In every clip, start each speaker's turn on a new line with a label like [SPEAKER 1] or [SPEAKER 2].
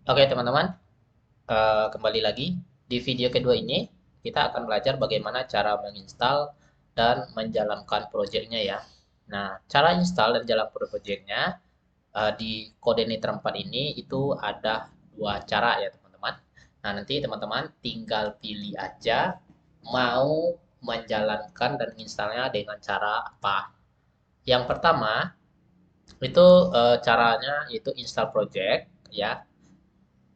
[SPEAKER 1] Oke teman-teman, kembali lagi. Di video kedua ini, kita akan belajar bagaimana cara menginstal dan menjalankan proyeknya ya. Nah, cara install dan jalan proyeknya di Codenator 4 ini itu ada dua cara ya teman-teman. Nah, nanti teman-teman tinggal pilih aja mau menjalankan dan installnya dengan cara apa. Yang pertama, itu caranya itu install project ya.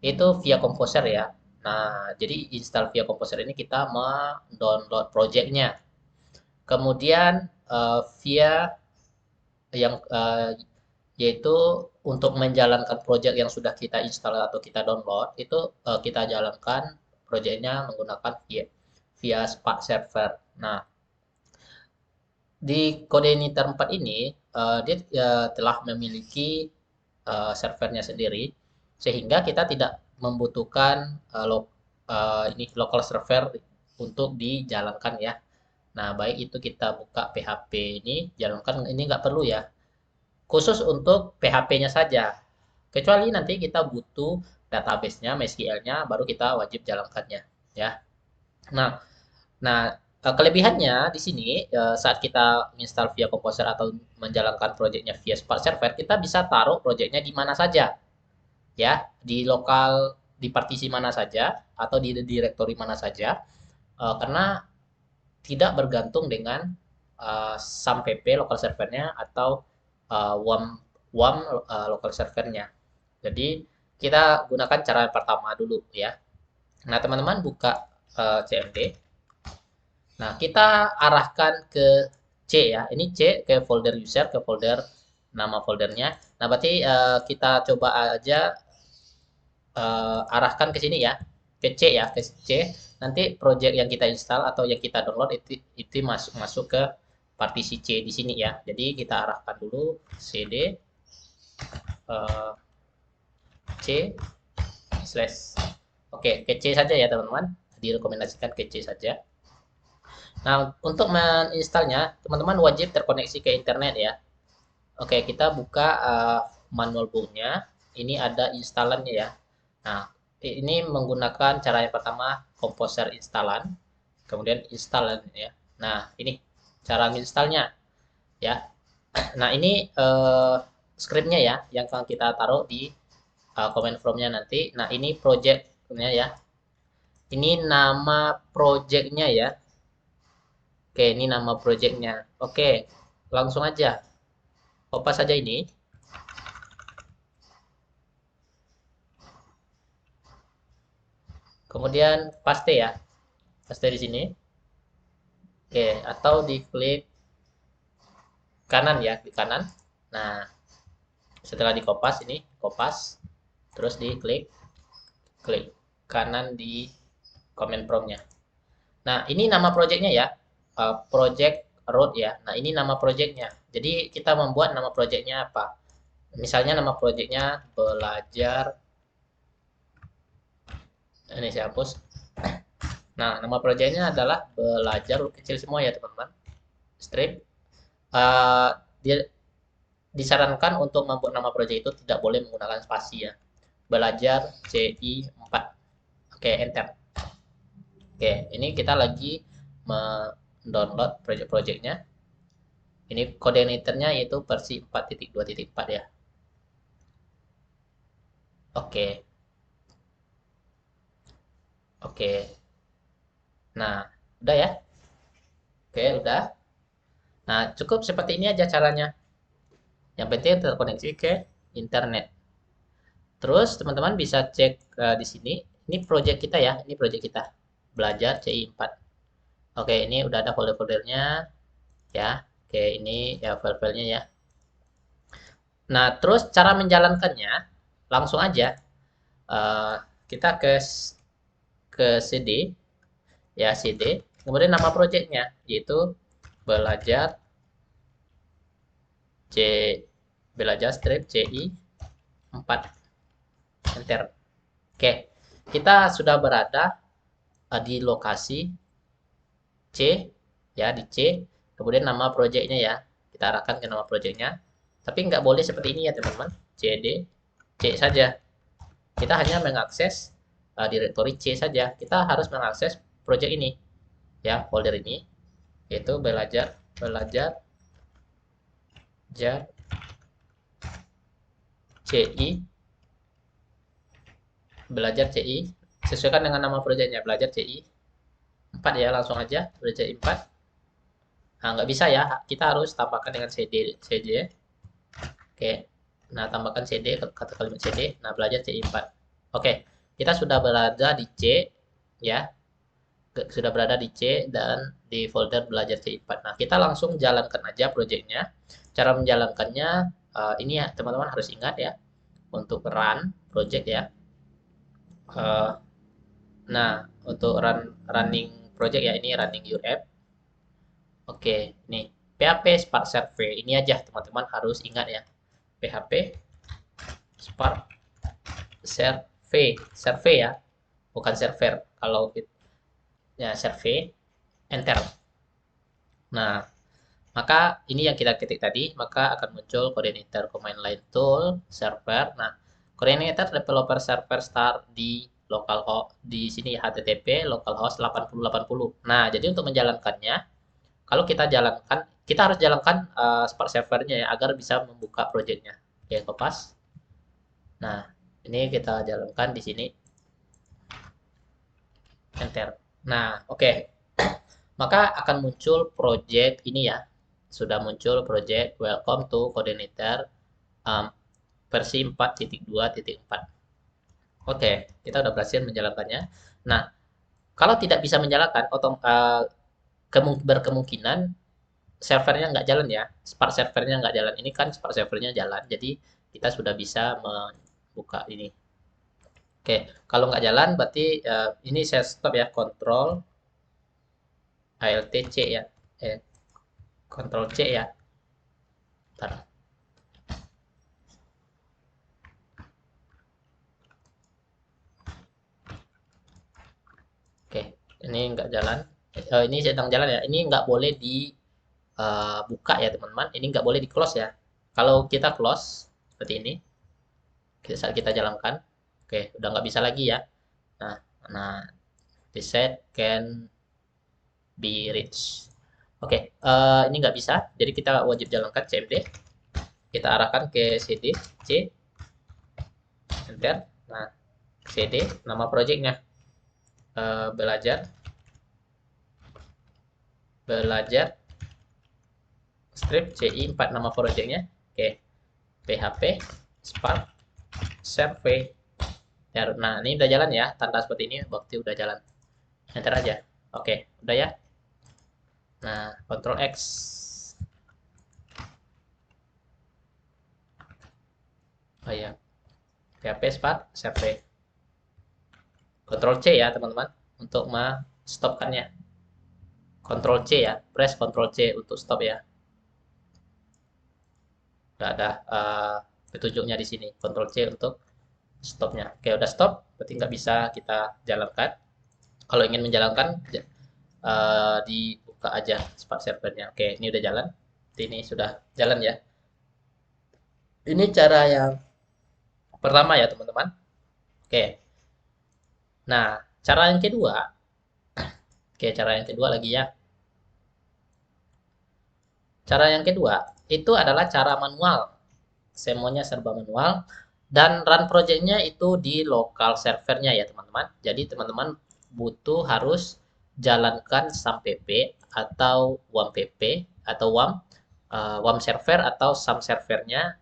[SPEAKER 1] Itu via Composer ya. Nah, jadi install via Composer ini kita mendownload projectnya. Kemudian via yang yaitu untuk menjalankan project yang sudah kita install atau kita download itu kita jalankan projectnya menggunakan via Spark Server. Nah, di Codenator 4 ini dia telah memiliki servernya sendiri sehingga kita tidak membutuhkan ini local server untuk dijalankan ya. Nah, baik itu kita buka PHP ini, jalankan ini nggak perlu ya. Khusus untuk PHP-nya saja. Kecuali nanti kita butuh database-nya, MySQL-nya, baru kita wajib jalankannya ya. Nah, Nah, kelebihannya di sini saat kita install via Composer atau menjalankan proyeknya via Spark Server, kita bisa taruh proyeknya di mana saja, ya, di lokal, di partisi mana saja, atau di directory mana saja, karena tidak bergantung dengan SAM PP lokal servernya atau WAM lokal servernya. Jadi kita gunakan cara yang pertama dulu ya. Nah teman-teman buka CMD. Nah, kita arahkan ke C ya. Ini C ke folder user, ke folder nama foldernya. Nah, berarti kita coba aja arahkan ke sini ya. Ke C ya, ke C. Nanti project yang kita install atau yang kita download itu masuk masuk ke partisi C di sini ya. Jadi kita arahkan dulu cd eh, C slash. Oke, ke C saja ya teman-teman. Direkomendasikan ke C saja. Nah, untuk menginstalnya, teman-teman wajib terkoneksi ke internet ya. Oke, kita buka manual booknya. Ini ada installannya ya. Nah, ini menggunakan cara yang pertama, Composer installan, kemudian installan ya. Nah, ini cara menginstalnya ya. Nah, ini scriptnya ya, yang akan kita taruh di command prompt-nya nanti. Nah, ini project-nya ya. Ini nama project-nya ya. Oke, ini nama projectnya. Oke, langsung aja. Kopas saja ini. Kemudian paste ya. Paste di sini. Oke, atau diklik kanan ya, di kanan. Nah, setelah dikopas ini, kopas. Terus diklik klik kanan di command prompt-nya. Nah, ini nama projectnya ya. Project root ya. Nah, ini nama projectnya. Jadi kita membuat nama projectnya apa? Misalnya nama projectnya belajar. Ini saya hapus. Nah, nama projectnya adalah belajar huruf kecil semua ya teman-teman. Strip. Uh, dia disarankan untuk membuat nama project itu tidak boleh menggunakan spasi ya. Belajar CI 4. Oke, enter. Oke, ini kita lagi mendownload project-projectnya. Ini koordinatornya yaitu versi 4.2.4 ya. Oke, oke. Nah, udah ya? Oke, udah. Nah, cukup seperti ini aja caranya. Yang penting terkoneksi ke internet. Terus teman-teman bisa cek di sini. Ini project kita ya, ini project kita. Belajar CI 4. Oke, ini udah ada folder-foldernya ya. Oke, ini ya file-filenya ya. Nah, terus cara menjalankannya langsung aja eh, kita ke CD ya CD. Kemudian nama projectnya yaitu belajar C belajar strip CI 4 enter. Oke, kita sudah berada di lokasi C ya di C. Kemudian nama projectnya ya kita arahkan ke nama projectnya. Tapi nggak boleh seperti ini ya teman-teman. CD C saja. Kita hanya mengakses directory C saja. Kita harus mengakses project ini, ya, folder ini, yaitu belajar jar CI, belajar CI, sesuaikan dengan nama projectnya, belajar CI 4 ya, langsung aja, belajar CI 4. Nah, nggak bisa ya, kita harus tambahkan dengan CJ. Oke, nah tambahkan CD, kata kalimat CD, nah belajar CI 4. Oke, kita sudah berada di C, ya, sudah berada di C dan di folder belajar CI 4. Nah, kita langsung jalankan aja projectnya. Cara menjalankannya, ini ya, teman-teman harus ingat ya, untuk run project ya. Nah, untuk running project ya, ini running your app. Oke, nih PHP Spark Survey ini aja teman-teman harus ingat ya. PHP Spark Survey ya, bukan server. Kalau ya survey, enter. Nah, maka ini yang kita ketik tadi, maka akan muncul coordinator command line tool server. Nah, coordinator developer server start di localhost di sini HTTP localhost 8080. Nah, jadi untuk menjalankannya, kalau kita harus jalankan Spark servernya ya agar bisa membuka projectnya. Oke, kopas. Nah, ini kita jalankan di sini, enter. Nah, oke. Maka akan muncul project ini ya. Sudah muncul project welcome to coordinator um, versi 4.2.4. Oke, kita udah berhasil menjalankannya. Nah, kalau tidak bisa menjalankan, berkemungkinan servernya nggak jalan ya. Spark servernya nggak jalan. Ini kan Spark servernya jalan, jadi kita sudah bisa membuka ini. Oke, kalau nggak jalan berarti ini saya stop ya, Control Alt C ya, Control C ya. Bentar. Oke, ini nggak jalan. Ini sedang jalan ya. Ini nggak boleh dibuka ya teman-teman. Ini nggak boleh di close ya. Kalau kita close seperti ini, saat kita jalankan, oke, udah nggak bisa lagi ya. Nah, nah, this set can be reached. Oke, ini nggak bisa. Jadi kita wajib jalankan CMD. Kita arahkan ke CD, C, enter. Nah, CD, nama projectnya belajar strip CI 4 nama projectnya. Oke, PHP Spark Survey. Nah, ini udah jalan ya, tanda seperti ini berarti udah jalan. Enter aja. Oke, udah ya. Nah, Ctrl X. Oh ya, PHP Spark Survey. Ctrl C ya teman-teman untuk stopkannya. Ctrl C ya, press Ctrl C untuk stop ya. Udah ada petunjuknya di sini. Ctrl C untuk stopnya. Oke, udah stop, berarti nggak bisa kita jalankan. Kalau ingin menjalankan, dibuka aja Spark servernya. Oke, ini udah jalan. Ini sudah jalan ya. Ini cara yang pertama ya teman-teman. Oke. Nah, cara yang kedua. Oke, cara yang kedua lagi ya. Cara yang kedua itu adalah cara manual. Semuanya serba manual dan run projectnya itu di lokal servernya ya teman-teman. Jadi teman-teman butuh harus jalankan SAMPP atau WAMPP atau WAM server atau SAM servernya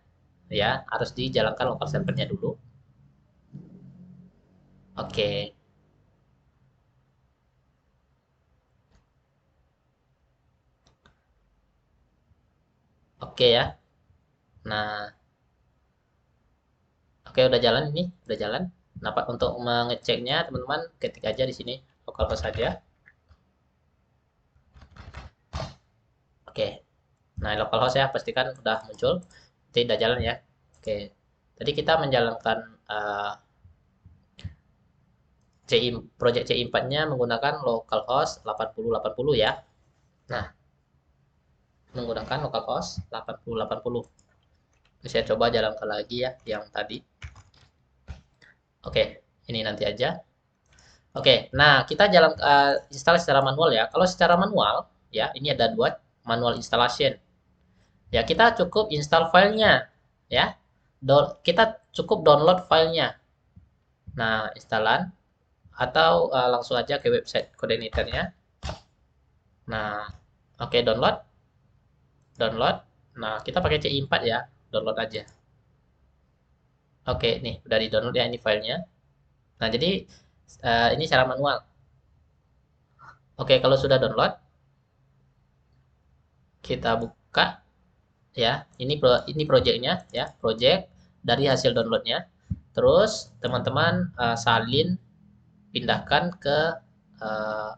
[SPEAKER 1] ya harus dijalankan lokal servernya dulu. Oke. Oke ya. Nah, oke udah jalan ini, udah jalan. Nah, untuk mengeceknya teman-teman ketik aja di sini localhost saja. Oke. Nah, localhost ya pastikan udah muncul. Tidak jalan ya. Oke. Tadi kita menjalankan project CI4-nya menggunakan localhost 8080 ya. Nah, menggunakan localhost 8080. Saya coba jalankan lagi ya yang tadi. Oke, ini nanti aja. Oke, nah kita install secara manual ya. Kalau secara manual, ya ini ada dua manual installation. Ya kita cukup install filenya, ya. Kita cukup download filenya. Nah, installan atau langsung aja ke website koordinatornya. Nah, oke download, download. Nah, kita pakai CI4 ya, download aja. Oke, nih udah di download ya ini filenya. Nah, jadi ini secara manual. Oke, kalau sudah download, kita buka ya. Ini projectnya ya, project dari hasil downloadnya. Terus teman-teman salin pindahkan ke uh,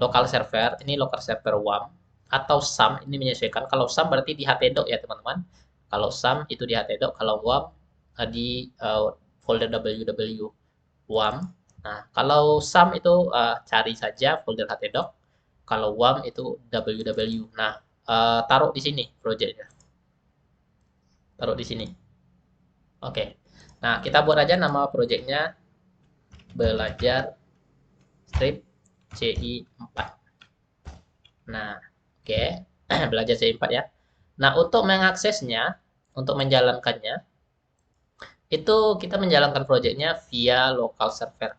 [SPEAKER 1] local server. Ini local server WAM atau SAM, ini menyesuaikan. Kalau SAM berarti di htdoc ya teman-teman. Kalau SAM itu di htdoc, kalau WAM di folder www WAM. Nah, kalau SAM itu cari saja folder htdoc. Kalau WAM itu www. Nah, taruh di sini projectnya. Taruh di sini. Oke. Nah, kita buat aja nama projectnya belajar strip CI4. Nah, oke. Belajar CI4 ya. Nah, untuk mengaksesnya, untuk menjalankannya, itu kita menjalankan projectnya via local server.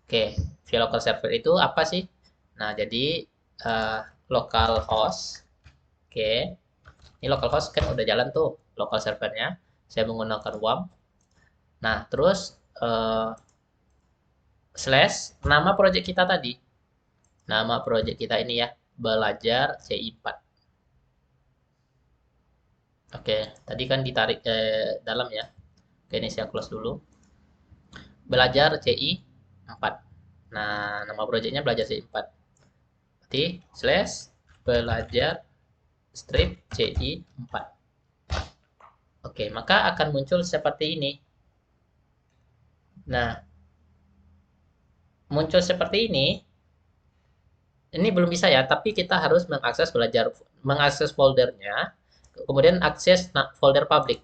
[SPEAKER 1] Oke, via local server itu apa sih? Nah, jadi uh, local host. Oke, ini local host kan udah jalan tuh local servernya. Saya menggunakan WAM. Nah, terus slash nama project kita tadi. Nama project kita ini ya, belajar CI4. Oke, tadi kan ditarik dalam ya. Oke, ini saya close dulu. Belajar CI4. Nah, nama projectnya belajar CI4. Berarti slash belajar strip CI4. Oke, maka akan muncul seperti ini. Nah, muncul seperti ini belum bisa ya, tapi kita harus mengakses foldernya, kemudian akses folder public.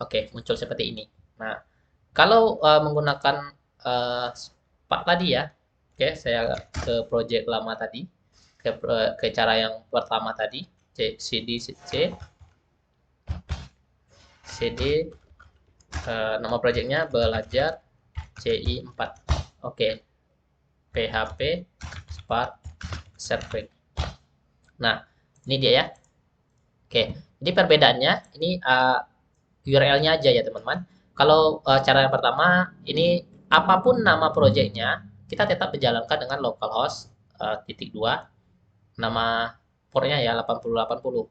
[SPEAKER 1] Oke, muncul seperti ini. Nah, kalau menggunakan Spark tadi ya, oke, saya ke project lama tadi, ke cara yang pertama tadi, cd nama projectnya belajar CI4. Oke, PHP Spark Server. Nah, ini dia ya. Oke, jadi perbedaannya ini URL-nya aja ya teman-teman. Kalau cara yang pertama, ini apapun nama projectnya, kita tetap menjalankan dengan localhost titik 2, nama portnya ya 8080.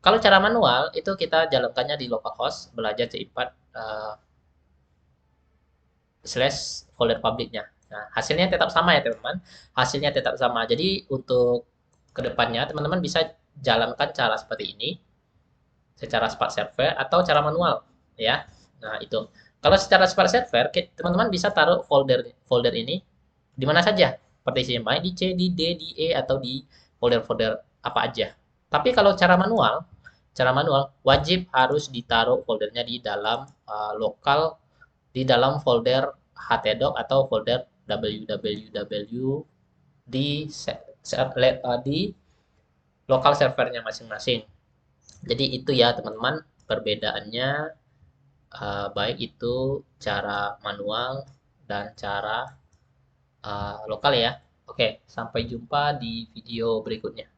[SPEAKER 1] Kalau cara manual, itu kita jalankannya di localhost, belajar C4 slash folder publiknya. Nah, hasilnya tetap sama ya teman-teman. Hasilnya tetap sama. Jadi untuk kedepannya teman-teman bisa jalankan cara seperti ini secara Spark server atau cara manual ya. Nah, itu. Kalau secara Spark server, teman-teman bisa taruh folder folder ini di mana saja. Partisinya baik di C, di D, di E atau di folder-folder apa aja. Tapi kalau cara manual wajib harus ditaruh foldernya di dalam lokal di dalam folder htdoc atau folder www di lokal servernya masing-masing. Jadi itu ya teman-teman perbedaannya baik itu cara manual dan cara lokal ya. Oke, sampai jumpa di video berikutnya.